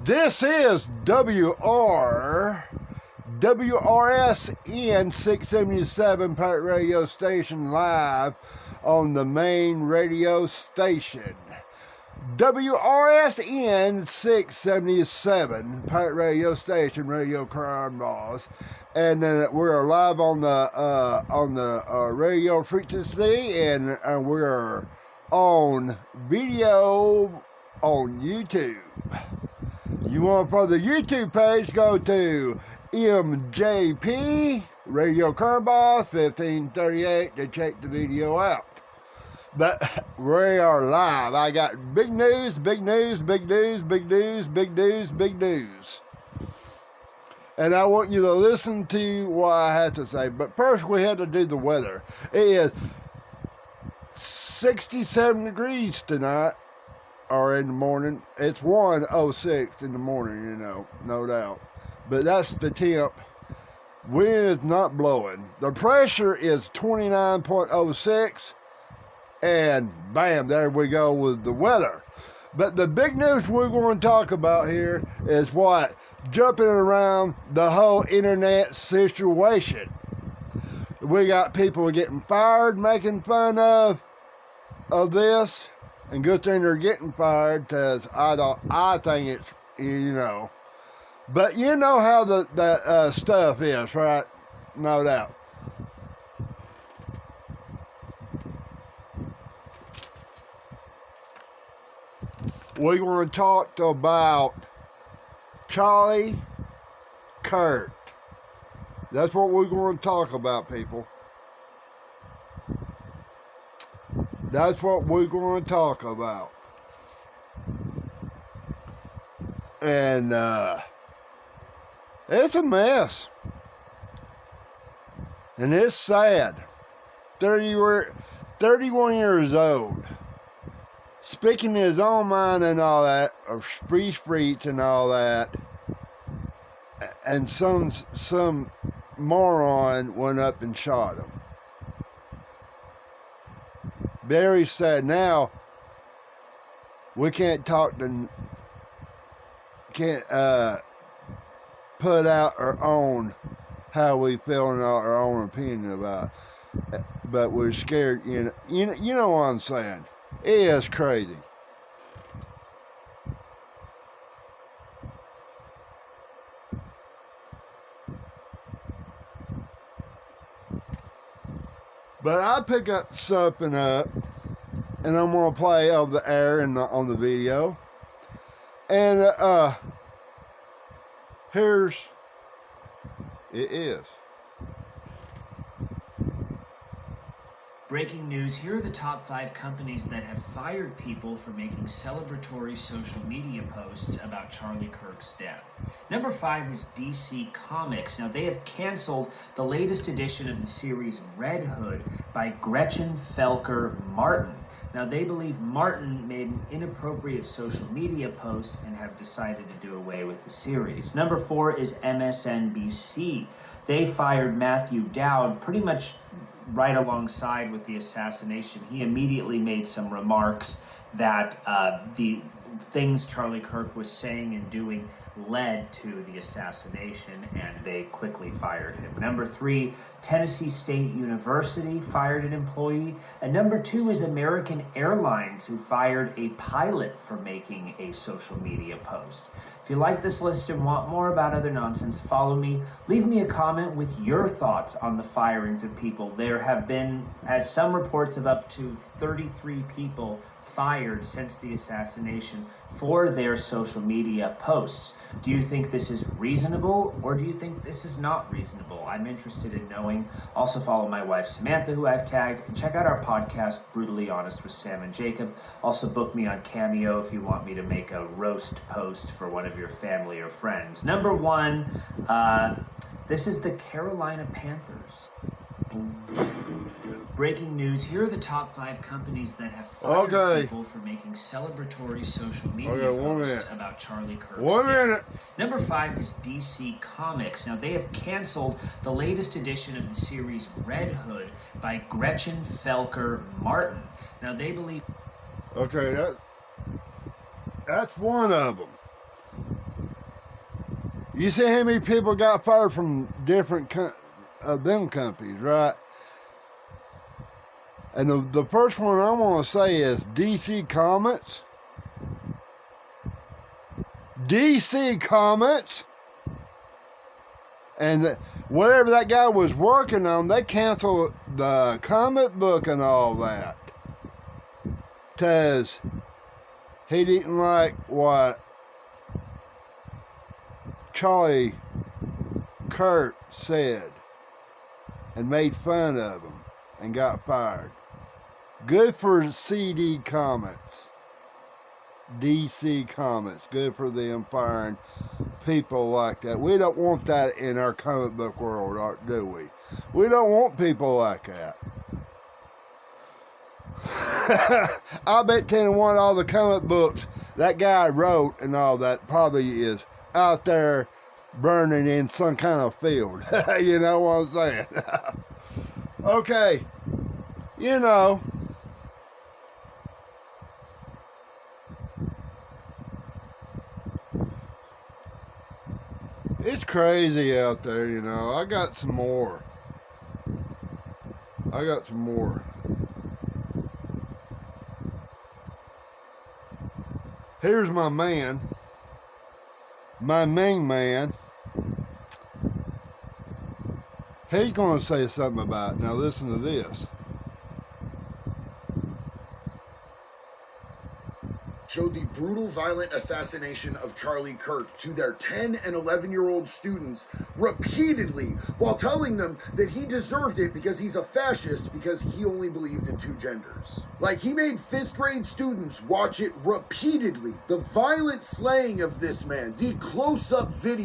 This is WRSN 677 Pirate Radio Station live on the main radio station. WRSN 677 Pirate Radio Station, Radio Crime Boss, and then we're live on the radio frequency, and we're on video on YouTube. You want for the YouTube page, go to MJP Radio Crime Boss 1538 to check the video out. But we are live. I got big news, big news, big news, big news, big news, big news. And I want you to listen to what I have to say. But first we had to do the weather. It is 67 degrees tonight, or in the morning. It's 1:06 in the morning, you know, no doubt. But that's the temp. Wind is not blowing. The pressure is 29.06. And bam, there we go with the weather. But the big news we're going to talk about here is what? Jumping around the whole internet situation. We got people getting fired, making fun of this. And good thing they're getting fired, because I think it's, you know. But you know how the stuff is, right? No doubt. We're going to talk about Charlie Kirk. That's what we're going to talk about, people. That's what we're going to talk about. And it's a mess. And it's sad. 31 years old. Speaking his own mind and all that, of free speech and all that. And some moron went up and shot him. Very sad. Now we can't put out our own how we feel and our own opinion about it. But we're scared. You know what I'm saying. It is crazy. But I pick up something up, and I'm going to play over the air and on the video. And here's it is. Breaking news, here are the top 5 companies that have fired people for making celebratory social media posts about Charlie Kirk's death. Number 5 is DC Comics. Now, they have canceled the latest edition of the series Red Hood by Gretchen Felker Martin. Now, they believe Martin made an inappropriate social media post and have decided to do away with the series. Number 4 is MSNBC. They fired Matthew Dowd pretty much right alongside with the assassination. He immediately made some remarks that the things Charlie Kirk was saying and doing led to the assassination, and they quickly fired him. Number 3, Tennessee State University fired an employee. And number 2 is American Airlines, who fired a pilot for making a social media post. If you like this list and want more about other nonsense, follow me. Leave me a comment with your thoughts on the firings of people. There have been, as some reports of up to 33 people fired since the assassination for their social media posts. Do you think this is reasonable, or do you think this is not reasonable? I'm interested in knowing. Also follow my wife Samantha, who I've tagged, and check out our podcast, Brutally Honest with Sam and Jacob. Also book me on Cameo if you want me to make a roast post for one of your family or friends. Number 1, this is the Carolina Panthers. Breaking news, here are the top 5 companies that have fired people for making celebratory social media posts about Charlie Kirk's death. Number 5 is DC Comics. Now, they have canceled the latest edition of the series Red Hood by Gretchen Felker Martin. Now, they believe... Okay, that's one of them. You see how many people got fired from different them companies, right? And the first one I want to say is DC Comics. DC Comics. And whatever that guy was working on, they canceled the comic book and all that. Because he didn't like what Charlie Kirk said and made fun of him and got fired. Good for CD Comics. DC Comics. Good for them firing people like that. We don't want that in our comic book world, do we? We don't want people like that. I bet 10 to 1 all the comic books that guy wrote and all that probably is out there burning in some kind of field. You know what I'm saying? Okay. You know. It's crazy out there, you know. I got some more. Here's my man. My main man. He's going to say something about it. Now listen to this. Showed the brutal, violent assassination of Charlie Kirk to their 10 and 11-year-old students repeatedly while telling them that he deserved it because he's a fascist because he only believed in 2 genders. Like, he made 5th grade students watch it repeatedly. The violent slaying of this man, the close-up video